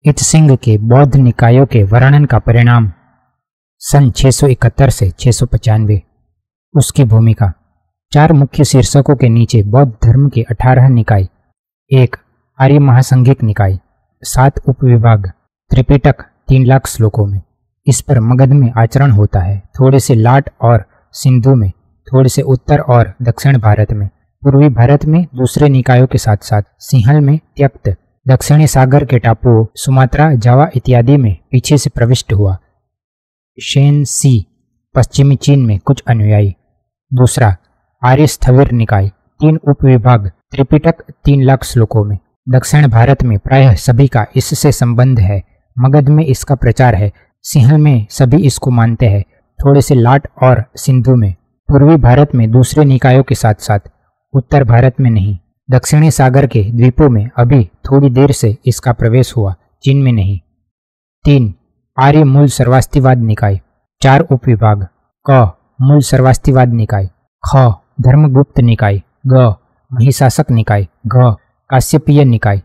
Itsing के बौद्ध निकायों के वर्णन का परिणाम सन 671 से 695। उसकी भूमिका। 4 मुख्य शीर्षकों के नीचे बौद्ध धर्म के 18 निकाय। 1. आर्य महासंघिक निकाय। 7 उपविभाग। त्रिपिटक 3 लाख श्लोकों में। इस पर मगध में आचरण होता है, थोड़े से लाट और सिंधु में, थोड़े से उत्तर और दक्षिण भारत में। पूर्वी भारत में दूसरे निकायों के साथ साथ सिंहल में त्यक्त, दक्षिणी सागर के टापुओं सुमात्रा, जावा इत्यादि में पीछे से प्रविष्ट हुआ। शेन सी पश्चिमी चीन में कुछ अनुयायी। दूसरा आर्य स्थविर निकाय। 3 उपविभाग। त्रिपिटक 3 लाख श्लोकों में। दक्षिण भारत में प्रायः सभी का इससे संबंध है। मगध में इसका प्रचार है, सिंहल में सभी इसको मानते हैं, थोड़े से लाट और सिंधु में। पूर्वी भारत में दूसरे निकायों के साथ साथ उत्तर भारत में नहीं। दक्षिणी सागर के द्वीपों में अभी थोड़ी देर से इसका प्रवेश हुआ, चीन में नहीं। 3. आर्य मूल सर्वास्तिवाद निकाय। 4 उपविभाग। क. मूल सर्वास्तिवाद निकाय। ख. धर्मगुप्त निकाय। ग. महिशासक निकाय। घ. काश्यपीय निकाय।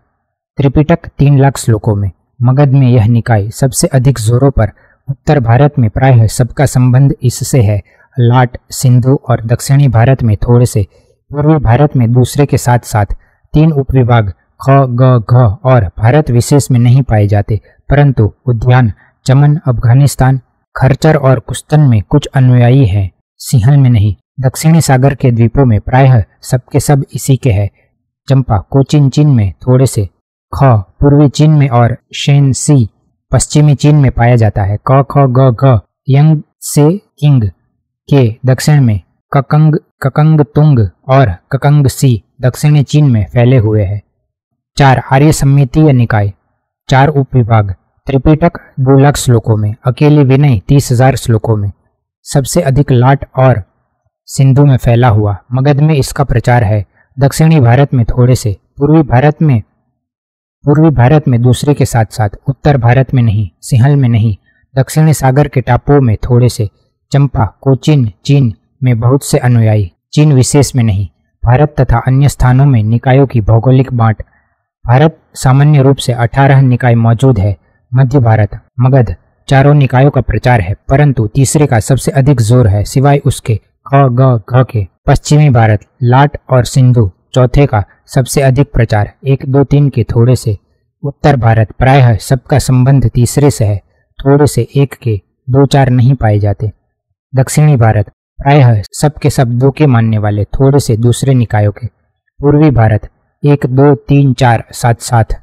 त्रिपिटक 3 लाख श्लोकों में। मगध में यह निकाय सबसे अधिक जोरों पर उत्तर भारत में प्रायः सबका संबंध इससे है, लाट, सिंधु और दक्षिणी भारत में थोड़े से, पूर्वी भारत में दूसरे के साथ साथ 3 उपविभाग ख, ग, घ और भारत विशेष में नहीं पाए जाते, परंतु उद्यान, चमन, अफगानिस्तान, खरचर और कुस्तन में कुछ अनुयायी हैं, सिंहल में नहीं। दक्षिणी सागर के द्वीपों में प्रायः सबके सब इसी के हैं। चंपा कोचिन चीन में थोड़े से, ख पूर्वी चीन में और शेन सी पश्चिमी चीन में पाया जाता है। क, ख, ग, घ यंग से किंग के दक्षिण में, ककंग तुंग और ककंग सी दक्षिणी चीन में फैले हुए हैं। 4 आर्य सम्मितीय निकाय। 4 उपविभाग। त्रिपिटक 2 लाख श्लोकों में। अकेले विनय 30,000 श्लोकों में। सबसे अधिक लाट और सिंधु में फैला हुआ। मगध में इसका प्रचार है, दक्षिणी भारत में थोड़े से, पूर्वी भारत में दूसरे के साथ साथ, उत्तर भारत में नहीं, सिंहल में नहीं, दक्षिणी सागर के टापुओं में थोड़े से, चंपा कोचिन चीन में बहुत से अनुयायी, चीन विशेष में नहीं। भारत तथा अन्य स्थानों में निकायों की भौगोलिक बांट। भारत सामान्य रूप से 18 निकाय मौजूद है। मध्य भारत, मगध, चारों निकायों का प्रचार है, परंतु तीसरे का सबसे अधिक जोर है, सिवाय उसके ख, ग, घ के। पश्चिमी भारत, लाट और सिंधु, चौथे का सबसे अधिक प्रचार, 1, 2, 3 के थोड़े से। उत्तर भारत प्रायः सबका संबंध तीसरे से है, थोड़े से 1 के, 2, 4 नहीं पाए जाते। दक्षिणी भारत प्रायः सबके सब 2 के मानने वाले, थोड़े से दूसरे निकायों के। पूर्वी भारत 1, 2, 3, 4 7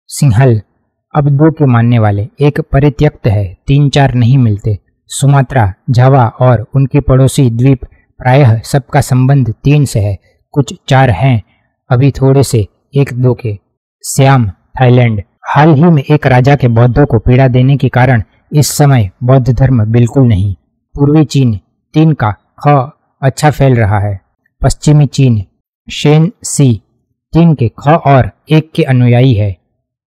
सिंहल अब 2 के मानने वाले, 1 परित्यक्त है, 3, 4 नहीं मिलते। सुमात्रा, जावा और उनके पड़ोसी द्वीप प्रायः सबका संबंध 3 से है, कुछ 4 हैं अभी थोड़े से 1, 2 के। श्याम, थाईलैंड। हाल ही में एक राजा के बौद्धों को पीड़ा देने के कारण इस समय बौद्ध धर्म बिल्कुल नहीं। पूर्वी चीन 3 का ख अच्छा फैल रहा है। पश्चिमी चीन शेन सी 3 के ख और 1 के अनुयायी है।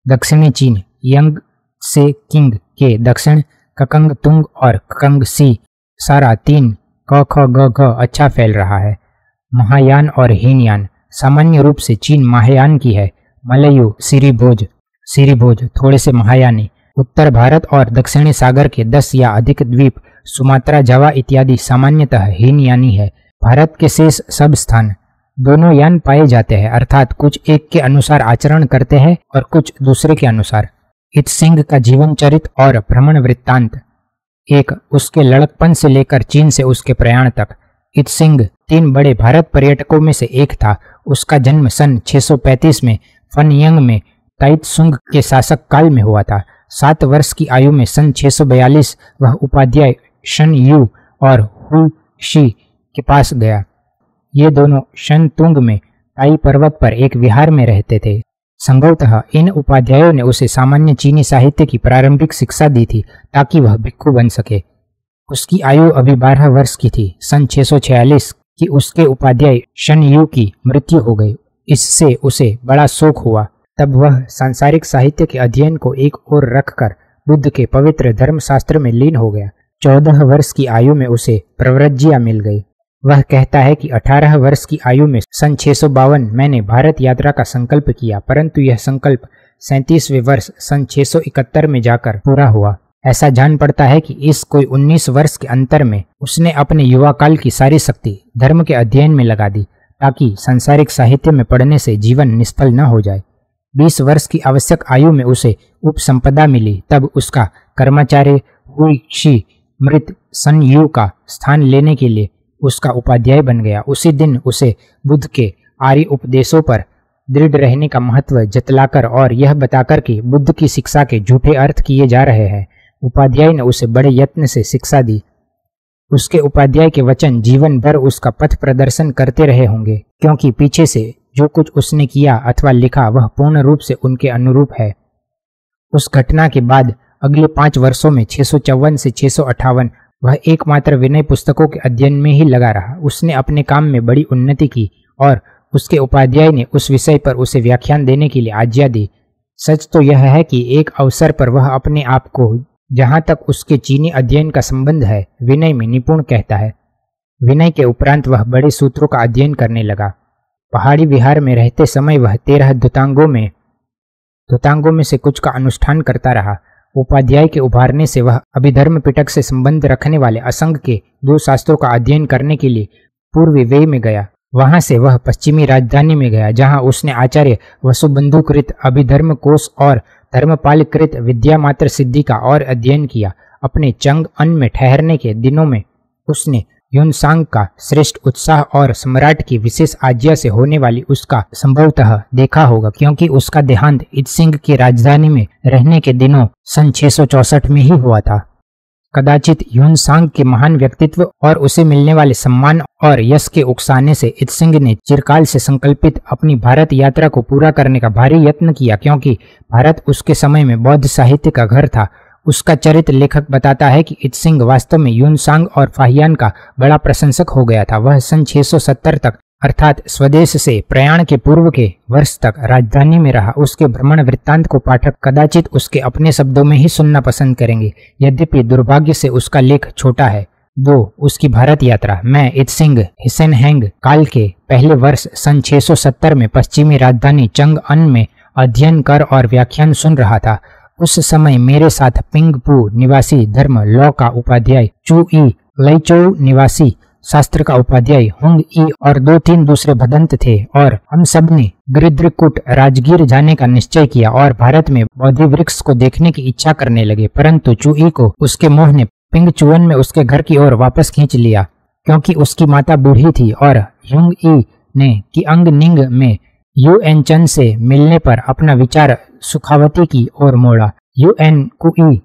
दक्षिणी चीन यंग से किंग के दक्षिण, ककंग तुंग और ककंग सी सारा 3 क, ख, ग, घ अच्छा फैल रहा है। महायान और हीनयान सामान्य रूप से चीन महायान की है। मलयु, सिरिभोज थोड़े से महायानी। उत्तर भारत और दक्षिणी सागर के 10 या अधिक द्वीप, सुमात्रा, जावा इत्यादि सामान्यतः हीनयानी है। भारत के शेष सब स्थान दोनों यान पाए जाते हैं, अर्थात कुछ एक के अनुसार आचरण करते हैं और कुछ दूसरे के अनुसार। इत्सिंग का जीवन चरित्र और भ्रमण वृत्तांत। 1. उसके लड़कपन से लेकर चीन से उसके प्रयाण तक। इत्सिंग 3 बड़े भारत पर्यटकों में से एक था। उसका जन्म सन 635 में फनयंग में ताइत्सुंग के शासक काल में हुआ था। 7 वर्ष की आयु में सन 642 वह उपाध्याय शन यू और हु शी के पास गया। ये दोनों शन तुंग में ताई पर्वत पर एक विहार में रहते थे। संभवतः इन उपाध्यायों ने उसे सामान्य चीनी साहित्य की प्रारंभिक शिक्षा दी थी ताकि वह भिक्खु बन सके। उसकी आयु अभी 12 वर्ष की थी। सन 646 की उसके उपाध्याय शन यू की मृत्यु हो गई। इससे उसे बड़ा शोक हुआ। तब वह सांसारिक साहित्य के अध्ययन को एक ओर रखकर बुद्ध के पवित्र धर्मशास्त्र में लीन हो गया। 14 वर्ष की आयु में उसे प्रव्रज्या मिल गई। वह कहता है कि 18 वर्ष की आयु में सन 652 मैंने भारत यात्रा का संकल्प किया, परंतु यह संकल्प 37वें वर्ष सन 671 में जाकर पूरा हुआ। ऐसा जान पड़ता है कि इस कोई 19 वर्ष के अंतर में उसने अपने युवा काल की सारी शक्ति धर्म के अध्ययन में लगा दी, ताकि सांसारिक साहित्य में पढ़ने से जीवन निष्फल न हो जाए। 20 वर्ष की आवश्यक आयु में उसे उपसंपदा मिली, तब उसका कर्माचार्य हुई मृत सन यू का स्थान लेने के लिए उसका उपाध्याय बन गया। उसी दिन उसे बुद्ध के आर्य उपदेशों पर दृढ़ रहने का महत्व जतलाकर और यह बताकर कि बुद्ध की शिक्षा के झूठे अर्थ किए जा रहे हैं, उपाध्याय ने उसे बड़े यत्न से शिक्षा दी। उसके उपाध्याय के वचन जीवन भर उसका पथ प्रदर्शन करते रहे होंगे, क्योंकि पीछे से जो कुछ उसने किया अथवा लिखा वह पूर्ण रूप से उनके अनुरूप है। उस घटना के बाद अगले 5 वर्षों में 654 से 658 वह एकमात्र विनय पुस्तकों के अध्ययन में ही लगा रहा। उसने अपने काम में बड़ी उन्नति की और उसके उपाध्याय ने उस विषय पर उसे व्याख्यान देने के लिए आज्ञा दी। सच तो यह है कि एक अवसर पर वह अपने आप को, जहाँ तक उसके चीनी अध्ययन का संबंध है, विनय में निपुण कहता है। विनय के उपरांत वह बड़े सूत्रों का अध्ययन करने लगा। पहाड़ी विहार में रहते समय वह 13 धुतांगों में से कुछ का अनुष्ठान करता रहा। उपाध्याय के उभारने से वह अभिधर्म पिटक से संबंध रखने वाले असंग के 2 शास्त्रों का अध्ययन करने के लिए पूर्व वेय में गया। वहां से वह पश्चिमी राजधानी में गया, जहां उसने आचार्य वसुबंधुकृत अभिधर्म कोश और धर्मपाल कृत विद्या मात्र सिद्धि का और अध्ययन किया। अपने चंग अन में ठहरने के दिनों में उसने ह्यूनसांग का श्रेष्ठ उत्साह और सम्राट की विशेष आज्ञा से होने वाली उसका संभवतः देखा होगा, क्योंकि उसका देहांत इत्सिंग की राजधानी में रहने के दिनों सन 664 में ही हुआ था। कदाचित ह्यूनसांग के महान व्यक्तित्व और उसे मिलने वाले सम्मान और यश के उकसाने से इत्सिंग ने चिरकाल से संकल्पित अपनी भारत यात्रा को पूरा करने का भारी यत्न किया, क्योंकि भारत उसके समय में बौद्ध साहित्य का घर था। उसका चरित्र लेखक बताता है कि इत्सिंग वास्तव में ह्यूनसांग और फाहियान का बड़ा प्रशंसक हो गया था। वह सन 670 तक अर्थात स्वदेश से प्रयाण के पूर्व के वर्ष तक राजधानी में रहा। उसके भ्रमण वृत्तांत को पाठक कदाचित उसके अपने शब्दों में ही सुनना पसंद करेंगे, यद्यपि दुर्भाग्य से उसका लेख छोटा है। 2. उसकी भारत यात्रा। मैं इत्सिंग हिसेनहेंग काल के पहले वर्ष सन 670 में पश्चिमी राजधानी चंगअन में अध्ययन कर और व्याख्यान सुन रहा था। उस समय मेरे साथ पिंगपू निवासी धर्म लॉ का उपाध्याय चू ई, लैचोउ निवासी शास्त्र का उपाध्याय हुंग ई और 2-3 दूसरे भदंत थे, और हम सब ने गिरिद्रकूट राजगीर जाने का निश्चय किया और भारत में बोधि वृक्ष को देखने की इच्छा करने लगे। परंतु चूई को उसके मोह ने पिंगचुअन में उसके घर की ओर वापस खींच लिया, क्योंकि उसकी माता बूढ़ी थी, और हुंग ई ने किअंग निंग में यूएनचन से मिलने पर अपना विचार सुखावती की ओर मोड़ा। यूएन कुई,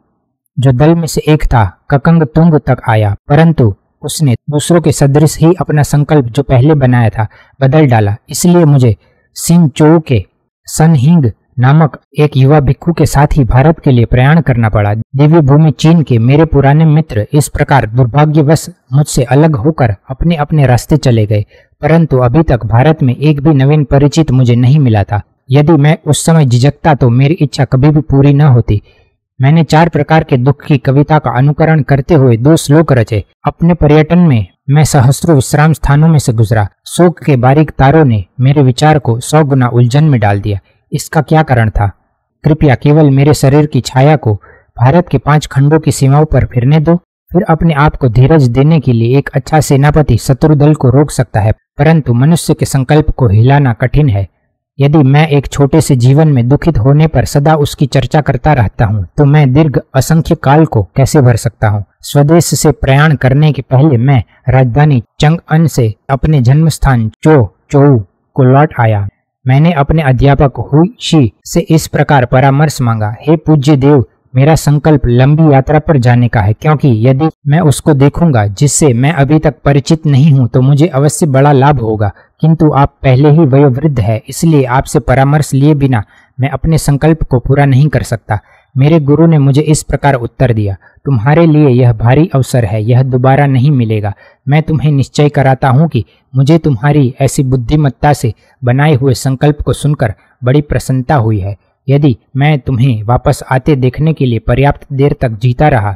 जो दल में से एक था, ककंग तुंग तक आया, परंतु उसने दूसरों के सदृश ही अपना संकल्प जो पहले बनाया था बदल डाला। इसलिए मुझे सिंचोउ के सनहिंग नामक एक युवा भिक्खु के साथ ही भारत के लिए प्रयाण करना पड़ा। दिव्य भूमि चीन के मेरे पुराने मित्र इस प्रकार दुर्भाग्यवश मुझसे अलग होकर अपने अपने रास्ते चले गए, परंतु अभी तक भारत में एक भी नवीन परिचित मुझे नहीं मिला था। यदि मैं उस समय झिझकता तो मेरी इच्छा कभी भी पूरी न होती। मैंने 4 प्रकार के दुख की कविता का अनुकरण करते हुए 2 श्लोक रचे। अपने पर्यटन में मैं सहस्त्रों विश्राम स्थानों में से गुजरा। शोक के बारीक तारों ने मेरे विचार को 100 गुना उलझन में डाल दिया। इसका क्या कारण था? कृपया केवल मेरे शरीर की छाया को भारत के 5 खंडों की सीमाओं पर फिरने दो। फिर अपने आप को धीरज देने के लिए एक अच्छा सेनापति शत्रु दल को रोक सकता है, परंतु मनुष्य के संकल्प को हिलाना कठिन है। यदि मैं एक छोटे से जीवन में दुखित होने पर सदा उसकी चर्चा करता रहता हूँ, तो मैं दीर्घ असंख्य काल को कैसे भर सकता हूँ? स्वदेश से प्रयाण करने के पहले मैं राजधानी चंगअन से अपने जन्म स्थान चोउ को लौट आया। मैंने अपने अध्यापक हुई शी से इस प्रकार परामर्श मांगा, हे पूज्य देव, मेरा संकल्प लंबी यात्रा पर जाने का है, क्योंकि यदि मैं उसको देखूंगा जिससे मैं अभी तक परिचित नहीं हूं, तो मुझे अवश्य बड़ा लाभ होगा, किंतु आप पहले ही वयोवृद्ध है, इसलिए आपसे परामर्श लिए बिना मैं अपने संकल्प को पूरा नहीं कर सकता। मेरे गुरु ने मुझे इस प्रकार उत्तर दिया, तुम्हारे लिए यह भारी अवसर है, यह दोबारा नहीं मिलेगा। मैं तुम्हें निश्चय कराता हूँ कि मुझे तुम्हारी ऐसी बुद्धिमत्ता से बनाए हुए संकल्प को सुनकर बड़ी प्रसन्नता हुई है। यदि मैं तुम्हें वापस आते देखने के लिए पर्याप्त देर तक जीता रहा,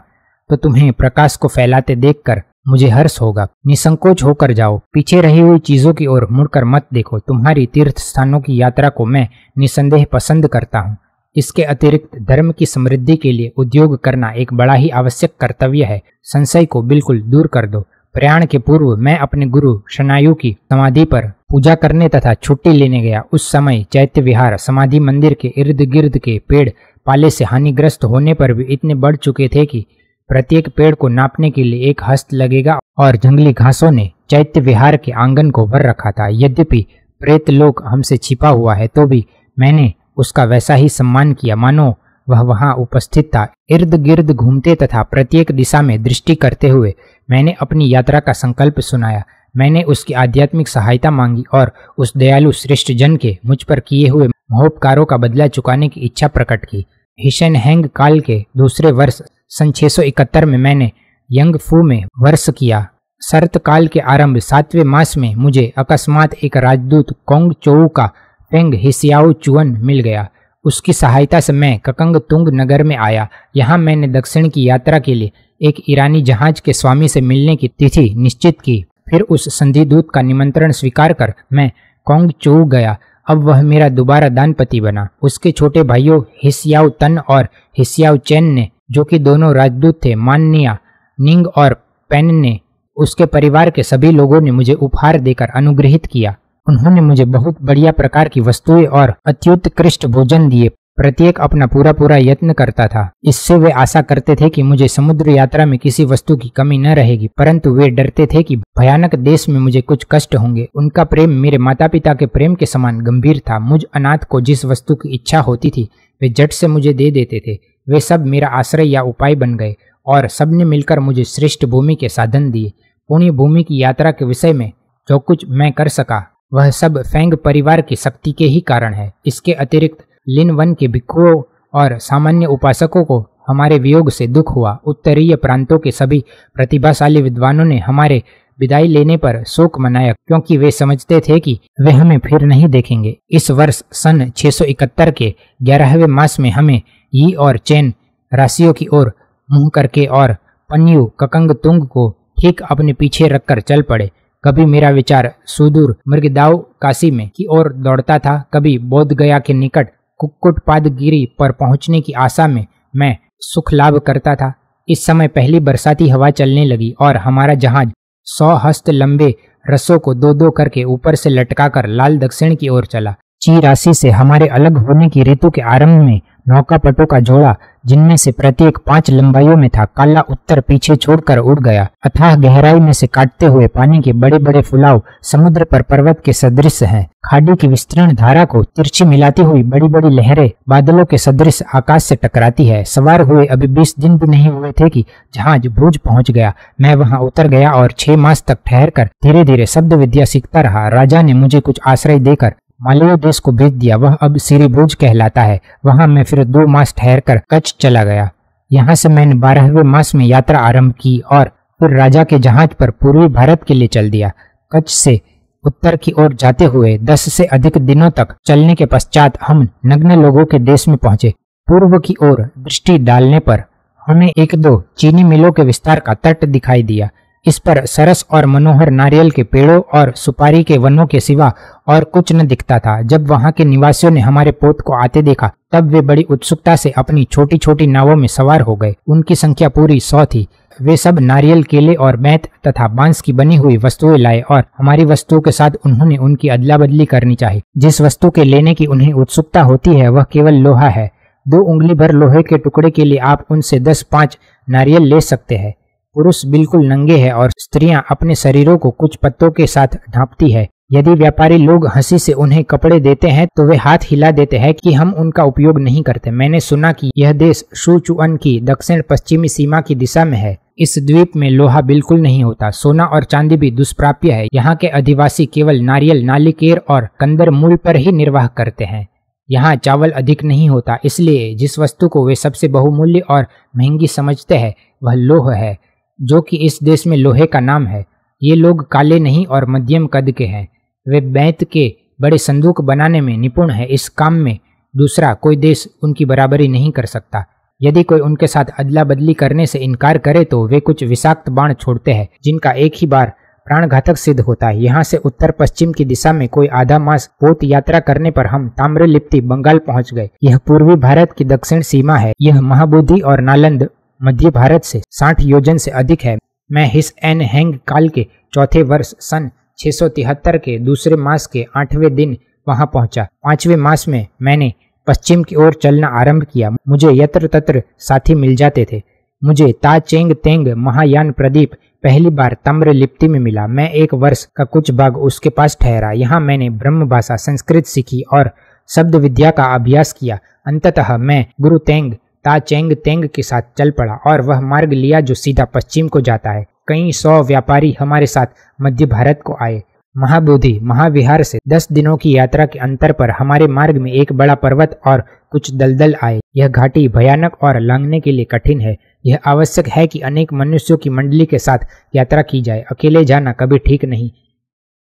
तो तुम्हें प्रकाश को फैलाते देखकर मुझे हर्ष होगा। निसंकोच होकर जाओ, पीछे रही हुई चीजों की ओर मुड़कर मत देखो। तुम्हारी तीर्थ स्थानों की यात्रा को मैं निसंदेह पसंद करता हूँ। इसके अतिरिक्त धर्म की समृद्धि के लिए उद्योग करना एक बड़ा ही आवश्यक कर्तव्य है। संशय को बिल्कुल दूर कर दो। प्रयाण के पूर्व मैं अपने गुरु शनायु की समाधि पर पूजा करने तथा छुट्टी लेने गया। उस समय चैत्य विहार समाधि मंदिर के इर्द गिर्द के पेड़ पाले से हानिग्रस्त होने पर भी इतने बढ़ चुके थे कि प्रत्येक पेड़ को नापने के लिए एक हस्त लगेगा और जंगली घासों ने चैत्य विहार के आंगन को भर रखा था। यद्यपि प्रेत लोक हमसे छिपा हुआ है तो भी मैंने उसका वैसा ही सम्मान किया मानो वह वहां उपस्थित था। इर्द गिर्द घूमते तथा प्रत्येक दिशा में दृष्टि करते हुए मैंने अपनी यात्रा का संकल्प सुनाया। मैंने उसकी आध्यात्मिक सहायता मांगी और उस दयालु श्रेष्ठ जन के मुझ पर किए हुए महोपकारों का बदला चुकाने की इच्छा प्रकट की। हिशन हैंग काल के दूसरे वर्ष सन 671 में मैंने यंगफू में वर्ष किया। शरत काल के आरंभ 7वें मास में मुझे अकस्मात एक राजदूत कोंग चोऊ का फेंग हिसियाओ चुअन मिल गया। उसकी सहायता से मैं ककंग तुंग नगर में आया। यहाँ मैंने दक्षिण की यात्रा के लिए एक ईरानी जहाज के स्वामी से मिलने की तिथि निश्चित की। फिर उस संधिदूत का निमंत्रण स्वीकार कर मैं कोंग चोऊ गया। अब वह मेरा दोबारा दानपति बना। उसके छोटे भाइयों हिसियाओ तन और हिसियाओ चैन ने, जो कि दोनों राजदूत थे, माननिया निंग और पेन ने, उसके परिवार के सभी लोगों ने मुझे उपहार देकर अनुग्रहित किया। उन्होंने मुझे बहुत बढ़िया प्रकार की वस्तुएं और अत्युत्कृष्ट भोजन दिए। प्रत्येक अपना पूरा यत्न करता था। इससे वे आशा करते थे कि मुझे समुद्र यात्रा में किसी वस्तु की कमी न रहेगी, परंतु वे डरते थे कि भयानक देश में मुझे कुछ कष्ट होंगे। उनका प्रेम मेरे माता पिता के प्रेम के समान गंभीर था। मुझ अनाथ को जिस वस्तु की इच्छा होती थी वे झट से मुझे दे देते थे। वे सब मेरा आश्रय या उपाय बन गए और सबने मिलकर मुझे श्रेष्ठ भूमि के साधन दिए। पुण्य भूमि की यात्रा के विषय में जो कुछ मैं कर सका वह सब फेंग परिवार की शक्ति के ही कारण है। इसके अतिरिक्त लिन वन के भिक्षुओं और सामान्य उपासकों को हमारे वियोग से दुख हुआ। उत्तरीय प्रांतों के सभी प्रतिभाशाली विद्वानों ने हमारे विदाई लेने पर शोक मनाया, क्योंकि वे समझते थे कि वे हमें फिर नहीं देखेंगे। इस वर्ष सन 671 के 11वें मास में हमें यी और चैन राशियों की ओर मुंह करके और पन्यू ककंग तुंग को ठीक अपने पीछे रखकर चल पड़े। कभी मेरा विचार सुदूर मृगदाव काशी में की ओर दौड़ता था, कभी बोध गया के निकट कुक्कुटपादगिरी पर पहुंचने की आशा में मैं सुख लाभ करता था। इस समय पहली बरसाती हवा चलने लगी और हमारा जहाज 100 हस्त लंबे रस्सों को 2-2 करके ऊपर से लटकाकर लाल दक्षिण की ओर चला। ची राशि से हमारे अलग होने की ऋतु के आरंभ में नौकापटों का जोड़ा, जिनमें से प्रत्येक 5 लंबाइयों में था, काला उत्तर पीछे छोड़कर उड़ गया। अथाह गहराई में से काटते हुए पानी के बड़े बड़े फुलाव समुद्र पर पर्वत के सदृश हैं। खाड़ी की विस्तृण धारा को तिरछी मिलाती हुई बड़ी बड़ी लहरें बादलों के सदृश आकाश से टकराती है। सवार हुए अभी 20 दिन भी नहीं हुए थे कि जहाज भुज पहुंच गया। मैं वहां उतर गया और 6 मास तक ठहरकर धीरे धीरे शब्द विद्या सीखता रहा। राजा ने मुझे कुछ आश्रय देकर मालवीय देश को भेज दिया। वह अब सिरिभुज कहलाता है। वहां मैं फिर 2 मास ठहरकर कच्छ चला गया। यहाँ से मैंने 12वें मास में यात्रा आरंभ की और फिर राजा के जहाज पर पूर्वी भारत के लिए चल दिया। कच्छ से उत्तर की ओर जाते हुए 10 से अधिक दिनों तक चलने के पश्चात हम नग्न लोगों के देश में पहुंचे। पूर्व की ओर दृष्टि डालने पर हमें 1-2 चीनी मिलों के विस्तार का तट दिखाई दिया। इस पर सरस और मनोहर नारियल के पेड़ों और सुपारी के वनों के सिवा और कुछ न दिखता था। जब वहां के निवासियों ने हमारे पोत को आते देखा तब वे बड़ी उत्सुकता से अपनी छोटी छोटी नावों में सवार हो गए। उनकी संख्या पूरी 100 थी। वे सब नारियल, केले और बैंत तथा बांस की बनी हुई वस्तुएं लाए और हमारी वस्तुओं के साथ उन्होंने उनकी अदला बदली करनी चाहिए। जिस वस्तु के लेने की उन्हें उत्सुकता होती है वह केवल लोहा है। 2 उंगली भर लोहे के टुकड़े के लिए आप उनसे 10-5 नारियल ले सकते हैं। पुरुष बिल्कुल नंगे हैं और स्त्रियां अपने शरीरों को कुछ पत्तों के साथ ढांपती है। यदि व्यापारी लोग हंसी से उन्हें कपड़े देते हैं तो वे हाथ हिला देते हैं कि हम उनका उपयोग नहीं करते। मैंने सुना कि यह देश शुचुअन की दक्षिण पश्चिमी सीमा की दिशा में है। इस द्वीप में लोहा बिल्कुल नहीं होता। सोना और चांदी भी दुष्प्राप्य है। यहाँ के अधिवासी केवल नारियल, नालिकेर और कंदर मूल पर ही निर्वाह करते हैं। यहाँ चावल अधिक नहीं होता, इसलिए जिस वस्तु को वे सबसे बहुमूल्य और महंगी समझते हैं वह लोह है, जो कि इस देश में लोहे का नाम है। ये लोग काले नहीं और मध्यम कद के हैं। वे बैंत के बड़े संदूक बनाने में निपुण है। इस काम में दूसरा कोई देश उनकी बराबरी नहीं कर सकता। यदि कोई उनके साथ अदला बदली करने से इनकार करे तो वे कुछ विषाक्त बाण छोड़ते हैं, जिनका एक ही बार प्राणघातक सिद्ध होता है। यहाँ से उत्तर पश्चिम की दिशा में कोई आधा मास पोत यात्रा करने पर हम ताम्रलिप्ति बंगाल पहुंच गए। यह पूर्वी भारत की दक्षिण सीमा है। यह महाबोधि और नालंद मध्य भारत से 60 योजन से अधिक है। मैं हिस एन हैंग काल के चौथे वर्ष सन 673 के दूसरे मास के 8वें दिन वहां पहुंचा। 5वें मास में मैंने पश्चिम की ओर चलना आरंभ किया। मुझे यत्र तत्र साथी मिल जाते थे। मुझे ता चेंग तेंग महायान प्रदीप पहली बार ताम्रलिप्ति में मिला। मैं 1 वर्ष का कुछ भाग उसके पास ठहरा। यहाँ मैंने ब्रह्म भाषा संस्कृत सीखी और शब्द विद्या का अभ्यास किया। अंततः मैं गुरु तेंग ता चेंग तेंग के साथ चल पड़ा और वह मार्ग लिया जो सीधा पश्चिम को जाता है। कई 100 व्यापारी हमारे साथ मध्य भारत को आए। महाबोधि महाविहार से 10 दिनों की यात्रा के अंतर पर हमारे मार्ग में एक बड़ा पर्वत और कुछ दलदल आए। यह घाटी भयानक और लांघने के लिए कठिन है। यह आवश्यक है कि अनेक मनुष्यों की मंडली के साथ यात्रा की जाए। अकेले जाना कभी ठीक नहीं।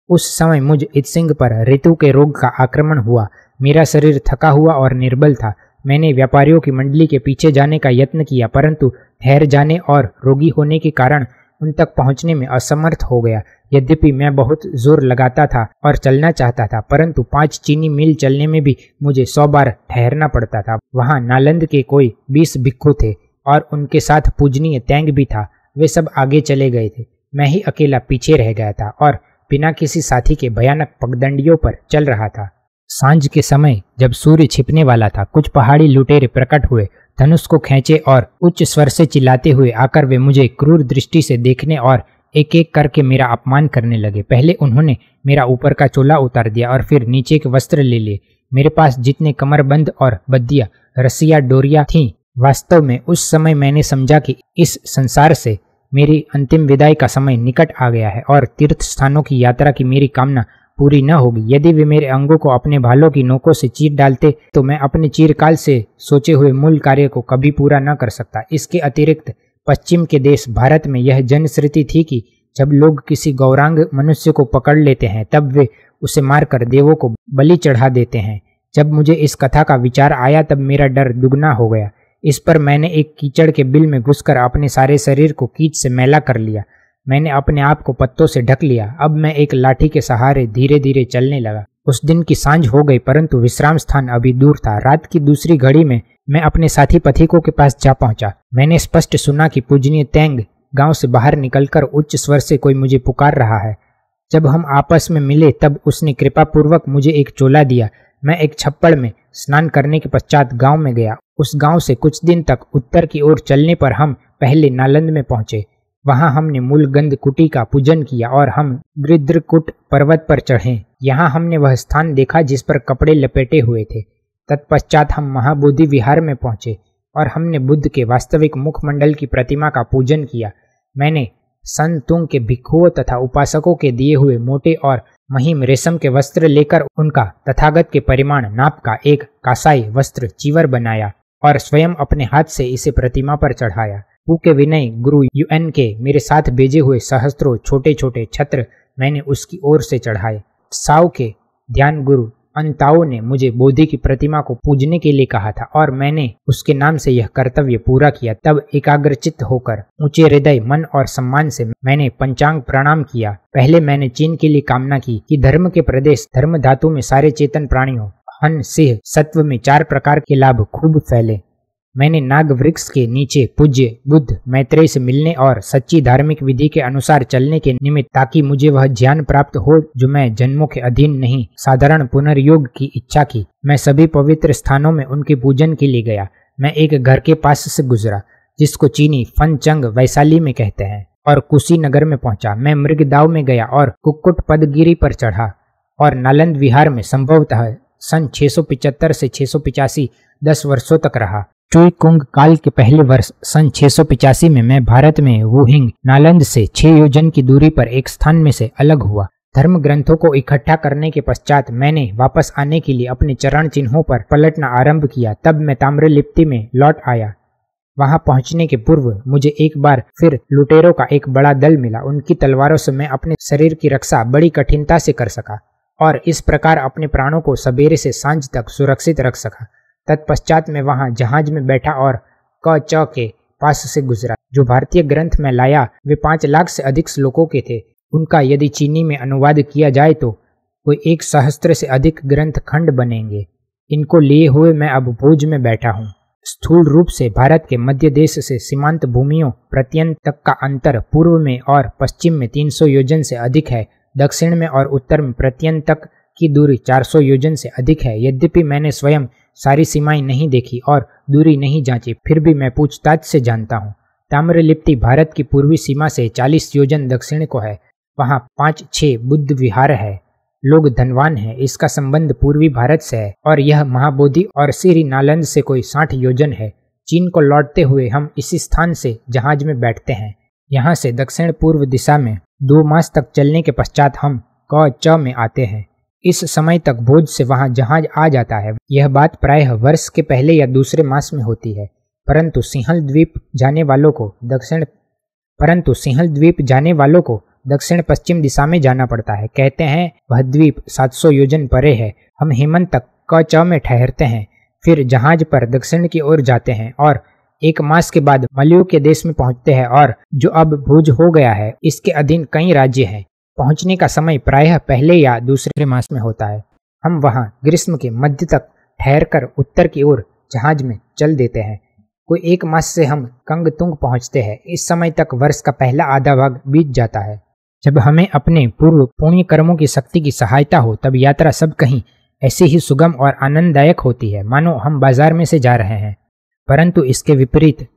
उस समय मुझ इत्सिंग पर ऋतु के रोग का आक्रमण हुआ। मेरा शरीर थका हुआ और निर्बल था। मैंने व्यापारियों की मंडली के पीछे जाने का यत्न किया, परंतु ठहर जाने और रोगी होने के कारण उन तक पहुंचने में असमर्थ हो गया। यद्यपि मैं बहुत जोर लगाता था और चलना चाहता था, परंतु 5 चीनी मील चलने में भी मुझे 100 बार ठहरना पड़ता था। वहां नालंद के कोई 20 भिक्खु थे और उनके साथ पूजनीय तेंग भी था। वे सब आगे चले गए थे। मैं ही अकेला पीछे रह गया था और बिना किसी साथी के भयानक पगडंडियों पर चल रहा था। सांझ के समय जब सूर्य छिपने वाला था, कुछ पहाड़ी लुटेरे प्रकट हुए। धनुष को खींचे और उच्च स्वर से चिल्लाते हुए आकर वे मुझे क्रूर दृष्टि से देखने और एक एक करके मेरा अपमान करने लगे। पहले उन्होंने मेरा ऊपर का चोला उतार दिया और फिर नीचे के वस्त्र ले लिए। मेरे पास जितने कमरबंद और बद्दियां, रस्सियां, डोरियां थीं, वास्तव में उस समय मैंने समझा कि इस संसार से मेरी अंतिम विदाई का समय निकट आ गया है और तीर्थ स्थानों की यात्रा की मेरी कामना पूरी न होगी। यदि वे मेरे अंगों को अपने भालों की नोकों से चीर डालते तो मैं अपने चिरकाल से सोचे हुए मूल कार्य को कभी पूरा न कर सकता। इसके अतिरिक्त पश्चिम के देश भारत में यह जनश्रुति थी कि जब लोग किसी गौरांग मनुष्य को पकड़ लेते हैं तब वे उसे मारकर देवों को बलि चढ़ा देते हैं। जब मुझे इस कथा का विचार आया तब मेरा डर दुगना हो गया। इस पर मैंने एक कीचड़ के बिल में घुसकर अपने सारे शरीर को कीच से मैला कर लिया। मैंने अपने आप को पत्तों से ढक लिया। अब मैं एक लाठी के सहारे धीरे धीरे चलने लगा। उस दिन की सांझ हो गई, परंतु विश्राम स्थान अभी दूर था। रात की दूसरी घड़ी में मैं अपने साथी पथिकों के पास जा पहुंचा। मैंने स्पष्ट सुना कि पूजनीय तेंग गांव से बाहर निकलकर उच्च स्वर से कोई मुझे पुकार रहा है। जब हम आपस में मिले तब उसने कृपा पूर्वक मुझे एक चोला दिया। मैं एक छप्पड़ में स्नान करने के पश्चात गांव में गया। उस गांव से कुछ दिन तक उत्तर की ओर चलने पर हम पहले नालंद में पहुंचे। वहां हमने मूलगंध कुटी का पूजन किया और हम गृद्रकूट पर्वत पर चढ़े। यहाँ हमने वह स्थान देखा जिस पर कपड़े लपेटे हुए थे। तत्पश्चात हम महाबोधि विहार में पहुंचे और हमने बुद्ध के वास्तविक मुखमंडल की प्रतिमा का पूजन किया। मैंने सन तुंग के भिक्षुओं तथा उपासकों के दिए हुए मोटे और महीम रेशम के वस्त्र लेकर उनका तथागत के परिमाण नाप का एक कासाई वस्त्र चीवर बनाया और स्वयं अपने हाथ से इसे प्रतिमा पर चढ़ाया। पू के विनय गुरु यूएन के मेरे साथ भेजे हुए सहस्त्रों छोटे छोटे छत्र मैंने उसकी ओर से चढ़ाए। साव के ध्यान गुरु अंताओ ने मुझे बोधि की प्रतिमा को पूजने के लिए कहा था और मैंने उसके नाम से यह कर्तव्य पूरा किया। तब एकाग्रचित्त होकर ऊंचे हृदय, मन और सम्मान से मैंने पंचांग प्रणाम किया। पहले मैंने चीन के लिए कामना की कि धर्म के प्रदेश धर्म धातु में सारे चेतन प्राणियों हन सिंह सत्व में 4 प्रकार के लाभ खूब फैले। मैंने नाग वृक्ष के नीचे पूज्य बुद्ध मैत्रेय से मिलने और सच्ची धार्मिक विधि के अनुसार चलने के निमित्त, ताकि मुझे वह ज्ञान प्राप्त हो जो मैं जन्मों के अधीन नहीं, साधारण पुनर्योग की इच्छा की। मैं सभी पवित्र स्थानों में उनके पूजन के लिए गया। मैं एक घर के पास से गुजरा जिसको चीनी फनचंग वैशाली में कहते हैं और कुशीनगर में पहुंचा। मैं मृगदाव में गया और कुक्कुट पदगिरी पर चढ़ा और नालंद विहार में संभवतः सन 675 से 685 10 वर्षों तक रहा। चुई कुंग काल के पहले वर्ष सन 685 में मैं भारत में वुहिंग नालंद से 6 योजन की दूरी पर एक स्थान में से अलग हुआ। धर्म ग्रंथों को इकट्ठा करने के पश्चात मैंने वापस आने के लिए अपने चरण चिन्हों पर पलटना आरंभ किया। तब मैं ताम्रलिप्ति में लौट आया। वहां पहुंचने के पूर्व मुझे एक बार फिर लुटेरों का एक बड़ा दल मिला। उनकी तलवारों से मैं अपने शरीर की रक्षा बड़ी कठिनता से कर सका और इस प्रकार अपने प्राणों को सवेरे से सांझ तक सुरक्षित रख सका। तत्पश्चात मैं वहां जहाज में बैठा और क च के पास से गुजरा। जो भारतीय ग्रंथ में लाया वे 5 लाख से अधिक श्लोकों के थे। उनका यदि चीनी में अनुवाद किया जाए तो कोई 1 सहस्त्र से अधिक ग्रंथ खंड बनेंगे। इनको लिए हुए मैं अब भुज में बैठा हूँ। स्थूल रूप से भारत के मध्य देश से सीमांत भूमियों प्रत्यंत तक का अंतर पूर्व में और पश्चिम में 300 योजन से अधिक है। दक्षिण में और उत्तर में प्रत्यंत तक की दूरी 400 योजन से अधिक है। यद्यपि मैंने स्वयं सारी सीमाएं नहीं देखी और दूरी नहीं जांची, फिर भी मैं पूछताछ से जानता हूँ। ताम्रलिप्ति भारत की पूर्वी सीमा से 40 योजन दक्षिण को है। वहाँ 5-6 बुद्ध विहार है। लोग धनवान हैं। इसका संबंध पूर्वी भारत से है और यह महाबोधि और श्री नालंद से कोई 60 योजन है। चीन को लौटते हुए हम इसी स्थान से जहाज में बैठते हैं। यहाँ से दक्षिण पूर्व दिशा में 2 मास तक चलने के पश्चात हम क-च में आते हैं। इस समय तक भोज से वहाँ जहाज आ जाता है। यह बात प्रायः वर्ष के पहले या दूसरे मास में होती है। परंतु सिंहल द्वीप जाने वालों को दक्षिण पश्चिम दिशा में जाना पड़ता है। कहते हैं वह द्वीप 700 योजन परे है। हम हेमंत तक क-च में ठहरते हैं, फिर जहाज पर दक्षिण की ओर जाते हैं और 1 मास के बाद मलयू के देश में पहुंचते हैं, और जो अब भुज हो गया है इसके अधीन कई राज्य हैं। पहुंचने का समय प्रायः पहले या दूसरे मास में होता है। हम वहां ग्रीष्म के मध्य तक ठहरकर उत्तर की ओर जहाज में चल देते हैं। कोई 1 मास से हम कंगतुंग पहुंचते हैं। इस समय तक वर्ष का पहला आधा भाग बीत जाता है। जब हमें अपने पूर्व पुण्य कर्मों की शक्ति की सहायता हो तब यात्रा सब कहीं ऐसी ही सुगम और आनंददायक होती है मानो हम बाजार में से जा रहे हैं। परंतु इसके विपरीत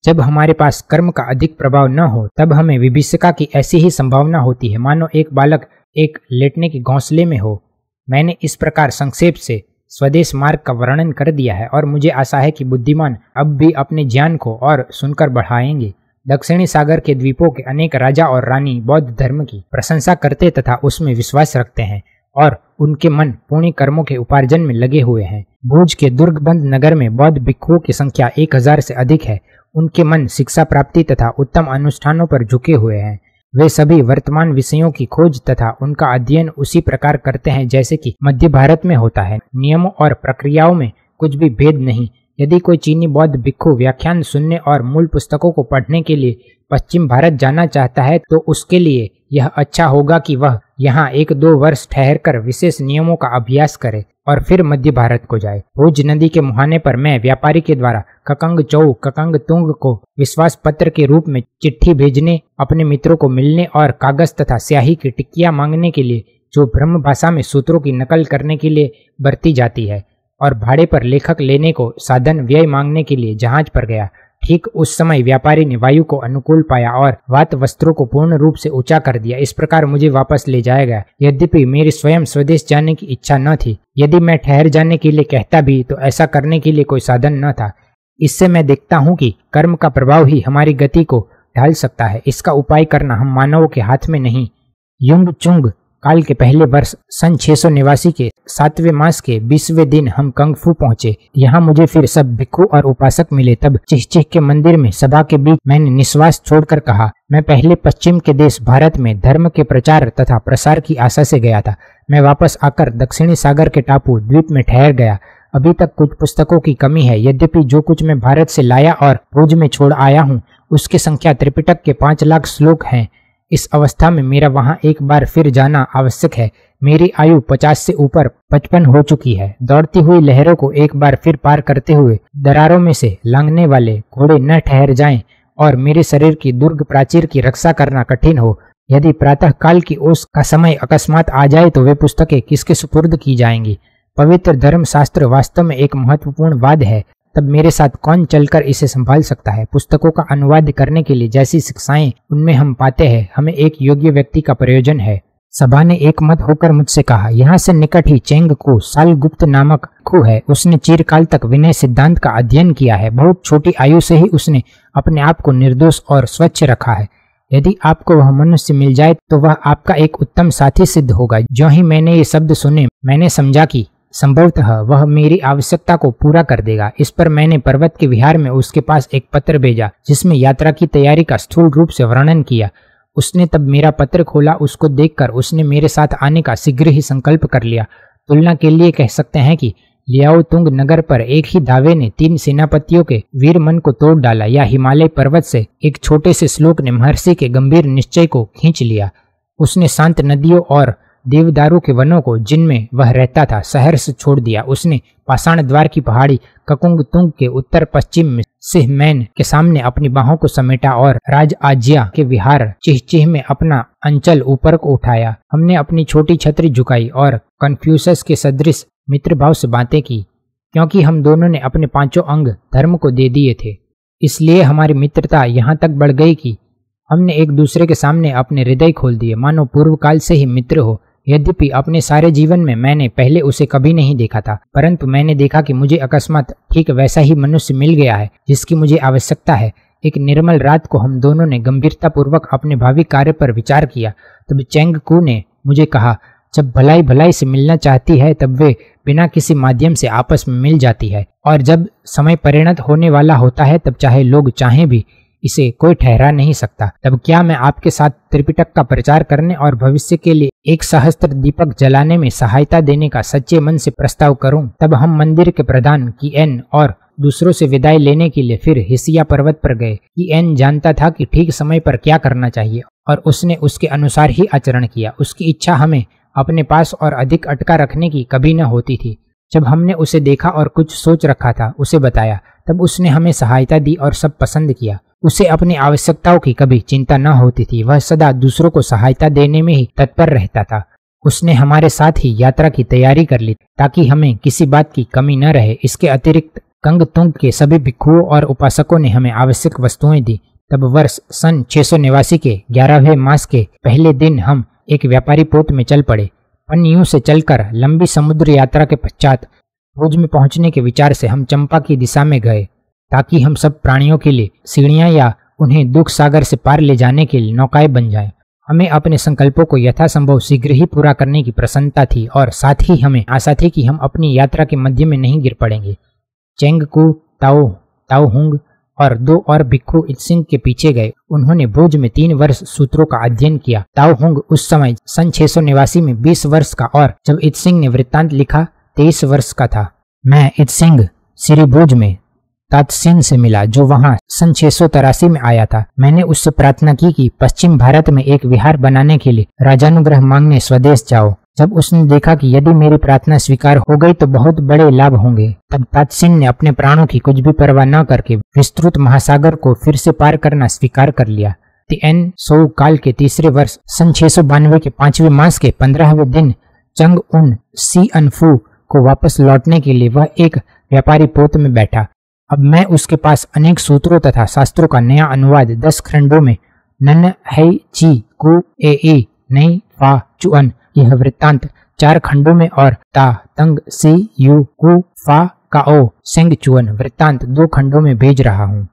जब हमारे पास कर्म का अधिक प्रभाव न हो तब हमें विभीषिका की ऐसी ही संभावना होती है मानो एक बालक एक लेटने के घोंसले में हो। मैंने इस प्रकार संक्षेप से स्वदेश मार्ग का वर्णन कर दिया है और मुझे आशा है कि बुद्धिमान अब भी अपने ज्ञान को और सुनकर बढ़ाएंगे। दक्षिणी सागर के द्वीपों के अनेक राजा और रानी बौद्ध धर्म की प्रशंसा करते तथा उसमें विश्वास रखते हैं और उनके मन पुण्य कर्मों के उपार्जन में लगे हुए हैं। भुज के दुर्गबंध नगर में बौद्ध भिक्षुओं की संख्या 1000 से अधिक है। उनके मन शिक्षा प्राप्ति तथा उत्तम अनुष्ठानों पर झुके हुए हैं। वे सभी वर्तमान विषयों की खोज तथा उनका अध्ययन उसी प्रकार करते हैं जैसे कि मध्य भारत में होता है। नियमों और प्रक्रियाओं में कुछ भी भेद नहीं। यदि कोई चीनी बौद्ध भिक्षु व्याख्यान सुनने और मूल पुस्तकों को पढ़ने के लिए पश्चिम भारत जाना चाहता है तो उसके लिए यह अच्छा होगा कि वह यहाँ 1-2 वर्ष ठहरकर विशेष नियमों का अभ्यास करे और फिर मध्य भारत को जाए। भुज नदी के मुहाने पर मैं व्यापारी के द्वारा ककंगतुंग को विश्वास पत्र के रूप में चिट्ठी भेजने, अपने मित्रों को मिलने और कागज तथा स्याही की टिक्कियां मांगने के लिए, जो ब्रह्म भाषा में सूत्रों की नकल करने के लिए बरती जाती है, और भाड़े पर लेखक लेने को साधन व्यय मांगने के लिए जहाज पर गया। ठीक उस समय व्यापारी ने वायु को अनुकूल पाया और वात वस्त्रों को पूर्ण रूप से ऊंचा कर दिया। इस प्रकार मुझे वापस ले जाया गया। यद्यपि मेरी स्वयं स्वदेश जाने की इच्छा न थी। यदि मैं ठहर जाने के लिए कहता भी तो ऐसा करने के लिए कोई साधन न था। इससे मैं देखता हूँ कि कर्म का प्रभाव ही हमारी गति को ढाल सकता है। इसका उपाय करना हम मानवों के हाथ में नहीं। युंग चुंग काल के पहले वर्ष सन 689 के 7वें मास के 20वें दिन हम कंगफू पहुंचे। यहाँ मुझे फिर सब भिक्षु और उपासक मिले। तब चिहचिह के मंदिर में सभा के बीच मैंने निश्वास छोड़कर कहा, मैं पहले पश्चिम के देश भारत में धर्म के प्रचार तथा प्रसार की आशा से गया था। मैं वापस आकर दक्षिणी सागर के टापू द्वीप में ठहर गया। अभी तक कुछ पुस्तकों की कमी है। यद्यपि जो कुछ मैं भारत से लाया और भुज में छोड़ आया हूँ उसकी संख्या त्रिपिटक के 5 लाख श्लोक हैं। इस अवस्था में मेरा वहां एक बार फिर जाना आवश्यक है। मेरी आयु 50 से ऊपर 55 हो चुकी है। दौड़ती हुई लहरों को एक बार फिर पार करते हुए दरारों में से लांघने वाले घोड़े न ठहर जाएं और मेरे शरीर की दुर्ग प्राचीर की रक्षा करना कठिन हो। यदि प्रातः काल की ओस का समय अकस्मात आ जाए तो वे पुस्तकें किसके सुपुर्द की जाएंगी। पवित्र धर्म शास्त्र वास्तव में एक महत्वपूर्ण वाद है। तब मेरे साथ कौन चलकर इसे संभाल सकता है। पुस्तकों का अनुवाद करने के लिए जैसी शिक्षाएं उनमें हम पाते हैं, हमें एक योग्य व्यक्ति का प्रयोजन है। सभा ने एक मत होकर मुझसे कहा, यहाँ से निकट ही चेंग को सालगुप्त नामक खू है। उसने चिरकाल तक विनय सिद्धांत का अध्ययन किया है। बहुत छोटी आयु से ही उसने अपने आप को निर्दोष और स्वच्छ रखा है। यदि आपको वह मनुष्य मिल जाए तो वह आपका एक उत्तम साथी सिद्ध होगा। जो ही मैंने ये शब्द सुने मैंने समझा कि संभवतः वह मेरी आवश्यकता को पूरा कर देगा। इस पर मैंने पर्वत के विहार में उसके पास एक पत्र भेजा जिसमें यात्रा की तैयारी का स्थूल रूप से वर्णन किया। उसने तब मेरा पत्र खोला। उसको देखकर उसने मेरे साथ आने का शीघ्र ही संकल्प कर लिया। तुलना के लिए कह सकते हैं कि लियाओतुंग नगर पर एक ही दावे ने 3 सेनापतियों के वीर मन को तोड़ डाला, या हिमालय पर्वत से एक छोटे से श्लोक ने महर्षि के गंभीर निश्चय को खींच लिया। उसने शांत नदियों और देवदारू के वनों को जिनमें वह रहता था शहर से छोड़ दिया। उसने पाषाण द्वार की पहाड़ी ककुंग तुंग के उत्तर पश्चिम में सिहमैन के सामने अपनी बाहों को समेटा और राज आज्या के विहार चिहचिह में अपना अंचल ऊपर को उठाया। हमने अपनी छोटी छतरी झुकाई और कन्फ्यूशस के सदृश मित्रभाव से बातें की, क्योंकि हम दोनों ने अपने पांचों अंग धर्म को दे दिए थे। इसलिए हमारी मित्रता यहाँ तक बढ़ गई कि हमने एक दूसरे के सामने अपने हृदय खोल दिए, मानो पूर्व काल से ही मित्र हो। यद्यपि अपने सारे जीवन में मैंने पहले उसे कभी नहीं देखा था, परंतु मैंने देखा कि मुझे अकस्मात ठीक वैसा ही मनुष्य मिल गया है जिसकी मुझे आवश्यकता है। एक निर्मल रात को हम दोनों ने गंभीरता पूर्वक अपने भावी कार्य पर विचार किया। तब चेंग कू ने मुझे कहा, जब भलाई भलाई से मिलना चाहती है तब वे बिना किसी माध्यम से आपस में मिल जाती है, और जब समय परिणत होने वाला होता है तब चाहे लोग चाहें भी इसे कोई ठहरा नहीं सकता। तब क्या मैं आपके साथ त्रिपिटक का प्रचार करने और भविष्य के लिए एक सहस्त्र दीपक जलाने में सहायता देने का सच्चे मन से प्रस्ताव करूं? तब हम मंदिर के प्रधान की एन और दूसरों से विदाई लेने के लिए फिर हिसिया पर्वत पर गए। की एन जानता था कि ठीक समय पर क्या करना चाहिए और उसने उसके अनुसार ही आचरण किया। उसकी इच्छा हमें अपने पास और अधिक अटका रखने की कभी न होती थी। जब हमने उसे देखा और कुछ सोच रखा था, उसे बताया, तब उसने हमें सहायता दी और सब पसंद किया। उसे अपनी आवश्यकताओं की कभी चिंता न होती थी। वह सदा दूसरों को सहायता देने में ही तत्पर रहता था। उसने हमारे साथ ही यात्रा की तैयारी कर ली ताकि हमें किसी बात की कमी न रहे। इसके अतिरिक्त कंगतुंग के सभी भिक्षुओं और उपासकों ने हमें आवश्यक वस्तुएं दी। तब वर्ष सन 689 के 11वें मास के पहले दिन हम एक व्यापारी पोत में चल पड़े। पनियों से चलकर लंबी समुद्र यात्रा के पश्चात भुज में पहुंचने के विचार से हम चंपा की दिशा में गए, ताकि हम सब प्राणियों के लिए सीढ़ियां या उन्हें दुख सागर से पार ले जाने के लिए नौकाएं बन जाएं। हमें अपने संकल्पों को यथासंभव शीघ्र ही पूरा करने की प्रसन्नता थी और साथ ही हमें आशा थी कि हम अपनी यात्रा के मध्य में नहीं गिर पड़ेंगे। चेंग कू, ताओ, ताओ हुंग और 2 और भिक्षु इत्सिंग के पीछे गए। उन्होंने भुज में 3 वर्ष सूत्रों का अध्ययन किया। ताओ हुंग उस समय सन 689 में 20 वर्ष का और जब इत्सिंग ने वृत्तांत लिखा 23 वर्ष का था। मैं इत्सिंग श्री भुज में तात्सिन से मिला, जो वहां सन 683 में आया था। मैंने उससे प्रार्थना की कि पश्चिम भारत में एक विहार बनाने के लिए राजानुग्रह मांगने स्वदेश जाओ। जब उसने देखा कि यदि मेरी प्रार्थना स्वीकार हो गई तो बहुत बड़े लाभ होंगे, तब तात्सिन ने अपने प्राणों की कुछ भी परवाह न करके विस्तृत महासागर को फिर से पार करना स्वीकार कर लिया। तिएन सो काल के तीसरे वर्ष सन 692 के 5वें मास के 15वें दिन चंग उन सी अनफू को वापस लौटने के लिए वह एक व्यापारी पोत में बैठा। अब मैं उसके पास अनेक सूत्रों तथा शास्त्रों का नया अनुवाद 10 खंडों में नन है ची कु ए ई नई फा चुअन, यह वृत्तांत 4 खंडों में और ता तंग सी यू कु फा का ओ सेंग चुअन वृत्तांत 2 खंडों में भेज रहा हूँ।